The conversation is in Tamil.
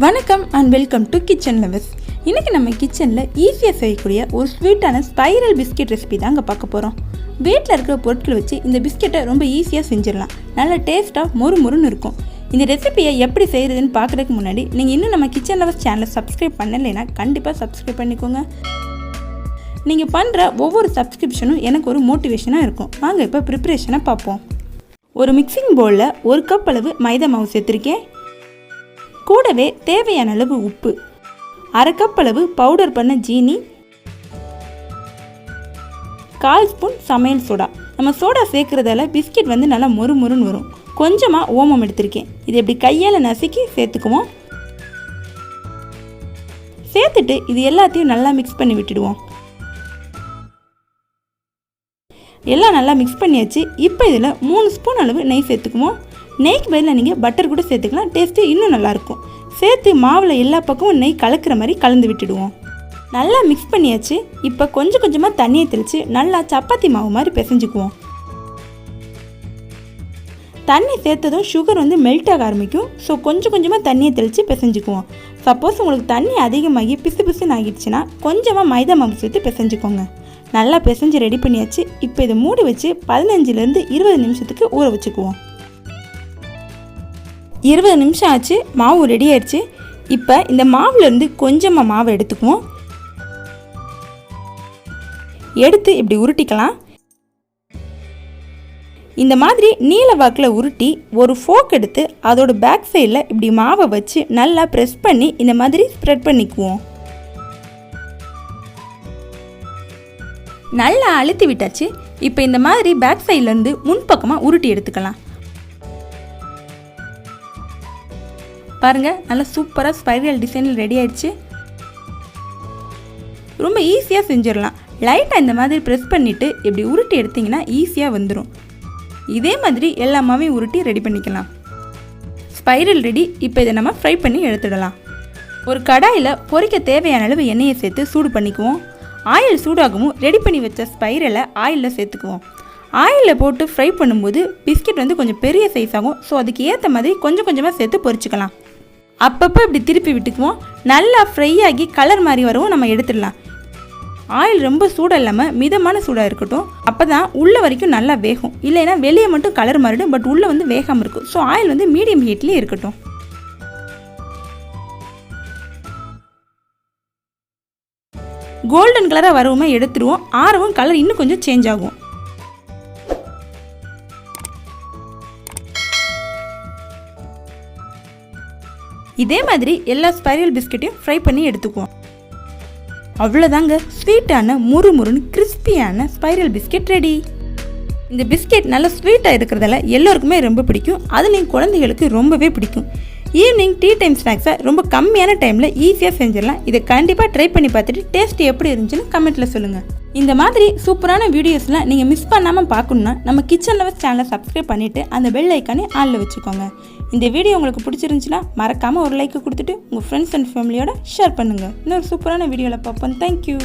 வணக்கம் and welcome to kitchen lovers. இன்றைக்கி நம்ம கிச்சனில் ஈஸியாக செய்யக்கூடிய ஒரு ஸ்வீட்டான ஸ்பைரல் பிஸ்கெட் ரெசிபி தாங்க பார்க்க போகிறோம். வீட்டில் இருக்கிற பொருட்களை வச்சு இந்த பிஸ்கெட்டை ரொம்ப ஈஸியாக செஞ்சிடலாம். நல்ல டேஸ்ட்டாக மொறுன்னு இருக்கும். இந்த ரெசிபியை எப்படி செய்கிறதுன்னு பார்க்குறதுக்கு முன்னாடி நீங்கள் இன்னும் நம்ம கிச்சன் லவர்ஸ் சேனலை சப்ஸ்கிரைப் பண்ணலைன்னா கண்டிப்பாக சப்ஸ்கிரைப் பண்ணிக்கோங்க. நீங்கள் பண்ணுற ஒவ்வொரு சப்ஸ்கிரிப்ஷனும் எனக்கு ஒரு மோட்டிவேஷனாக இருக்கும். வாங்க இப்போ ப்ரிப்ரேஷனை பார்ப்போம். ஒரு மிக்சிங் பவுலில் 1 கப் அளவு மைதா மாவு சேர்த்துருக்கேன். கூடவே தேவையான அளவு உப்பு, 1/2 கப் அளவு பவுடர் பண்ண ஜீனி, 1/4 ஸ்பூன் சமையல் சோடா. நம்ம சோடா சேர்க்குறதால பிஸ்கெட் வந்து நல்லா மொறுன்னு வரும். கொஞ்சமாக ஓமம் எடுத்திருக்கேன். இது எப்படி கையால் நசுக்கி சேர்த்துக்குவோம். சேர்த்துட்டு இது எல்லாத்தையும் நல்லா மிக்ஸ் பண்ணி விட்டுடுவோம். எல்லாம் நல்லா மிக்ஸ் பண்ணியாச்சு. இப்போ இதில் 3 ஸ்பூன் அளவு நெய் சேர்த்துக்குவோம். நெய்க்கு பதிலாக நீங்கள் பட்டர் கூட சேர்த்துக்கலாம். டேஸ்ட்டு இன்னும் நல்லாயிருக்கும். சேர்த்து மாவில் எல்லா பக்கமும் நெய் கலக்கிற மாதிரி கலந்து விட்டுடுவோம். நல்லா மிக்ஸ் பண்ணியாச்சு. இப்போ கொஞ்சம் கொஞ்சமாக தண்ணியை தெளித்து நல்லா சப்பாத்தி மாவு மாதிரி பிசைஞ்சுக்குவோம். தண்ணி சேர்த்ததும் சுகர் வந்து மெல்ட் ஆக ஆரம்பிக்கும். ஸோ கொஞ்சம் கொஞ்சமாக தண்ணியை தெளித்து பிசைஞ்சுக்குவோம். சப்போஸ் உங்களுக்கு தண்ணி அதிகமாகி பிசுன்னு ஆகிடுச்சுன்னா கொஞ்சமாக மைதா மாவு சேர்த்து பிசைஞ்சுக்கோங்க. நல்லா பிசைஞ்சு ரெடி பண்ணியாச்சு. இப்போ இதை மூடி வச்சு 15லேருந்து 20 நிமிஷத்துக்கு ஊற வச்சுக்குவோம். 20 நிமிஷம் ஆச்சு. மாவு ரெடி ஆயிடுச்சு. இப்போ இந்த மாவுலேருந்து கொஞ்சமாக மாவை எடுத்துக்குவோம். எடுத்து இப்படி உருட்டிக்கலாம். இந்த மாதிரி நீல வாக்கில் உருட்டி ஒரு ஃபோக் எடுத்து அதோட பேக் சைடில் இப்படி மாவை வச்சு நல்லா ப்ரெஸ் பண்ணி இந்த மாதிரி ஸ்ப்ரெட் பண்ணிக்குவோம். நல்லா அழுத்தி விட்டாச்சு. இப்போ இந்த மாதிரி பேக் சைட்லேருந்து முன்பக்கமாக உருட்டி எடுத்துக்கலாம். பாருங்கள், நல்லா சூப்பராக ஸ்பைரல் டிசைனில் ரெடி ஆயிடுச்சு. ரொம்ப ஈஸியாக செஞ்சிடலாம். லைட்டாக இந்த மாதிரி ப்ரெஸ் பண்ணிவிட்டு இப்படி உருட்டி எடுத்திங்கன்னா ஈஸியாக வந்துடும். இதே மாதிரி எல்லாமே உருட்டி ரெடி பண்ணிக்கலாம். Spiral ready. இப்போ இதை நம்ம ஃப்ரை பண்ணி எடுத்துடலாம். ஒரு கடாயில் பொரிக்க தேவையான அளவு எண்ணெயை சேர்த்து சூடு பண்ணிக்குவோம். ஆயில் சூடாகவும் ரெடி பண்ணி வச்ச ஸ்பைரலை ஆயிலில் சேர்த்துக்குவோம். ஆயிலில் போட்டு ஃப்ரை பண்ணும்போது பிஸ்கெட் வந்து கொஞ்சம் பெரிய சைஸ் ஆகும். ஸோ அதுக்கு ஏற்ற மாதிரி கொஞ்சம் கொஞ்சமாக சேர்த்து பொரிச்சுக்கலாம். அப்பப்போ இப்படி திருப்பி விட்டுக்குவோம். நல்லா ஃப்ரை ஆகி கலர் மாதிரி வரவும் நம்ம எடுத்துடலாம். ஆயில் ரொம்ப சூடாக இல்லாமல் மிதமான சூடாக இருக்கட்டும். அப்போ தான் உள்ளே வரைக்கும் நல்லா வேகும். இல்லைன்னா வெளியே மட்டும் கலர் மாறிடும், பட் உள்ளே வந்து வேகாமல் இருக்கும். ஸோ ஆயில் வந்து மீடியம் ஹீட்லேயே இருக்கட்டும். கோல்டன் கலராக வரவுமே எடுத்துருவோம். ஆறவும் கலர் இன்னும் கொஞ்சம் சேஞ்ச் ஆகும். இதே மாதிரி எல்லா ஸ்பைரல் பிஸ்கெட்டையும் ஃப்ரை பண்ணி எடுத்துக்குவோம். அவ்வளோதாங்க, ஸ்வீட்டான முறுன்னு கிறிஸ்பியான ஸ்பைரல் பிஸ்கெட் ரெடி. இந்த பிஸ்கெட் நல்லா ஸ்வீட்டாக இருக்கிறதால எல்லோருக்குமே ரொம்ப பிடிக்கும். அதுலேயும் குழந்தைகளுக்கு ரொம்பவே பிடிக்கும். ஈவினிங் டீ டைம் ஸ்நாக்ஸை ரொம்ப கம்மியான டைமில் ஈஸியாக செஞ்சிடலாம். இதை கண்டிப்பாக ட்ரை பண்ணி பார்த்துட்டு டேஸ்ட் எப்படி இருந்துச்சுன்னு கமெண்ட்டில் சொல்லுங்கள். இந்த மாதிரி சூப்பரான வீடியோஸ்லாம் நீங்கள் மிஸ் பண்ணாமல் பார்க்கணுன்னா நம்ம கிச்சன் லவர்ஸ் சேனலை சப்ஸ்கிரைப் பண்ணிவிட்டு அந்த பெல் ஐக்கானே ஆனில் வச்சுக்கோங்க. இந்த வீடியோ உங்களுக்கு பிடிச்சிருந்துச்சுன்னா மறக்காமல் ஒரு லைக் கொடுத்துட்டு உங்கள் ஃப்ரெண்ட்ஸ் அண்ட் ஃபேமிலியோட ஷேர் பண்ணுங்கள். இன்னொரு சூப்பரான வீடியோவில் பார்ப்போம். தேங்க்யூ.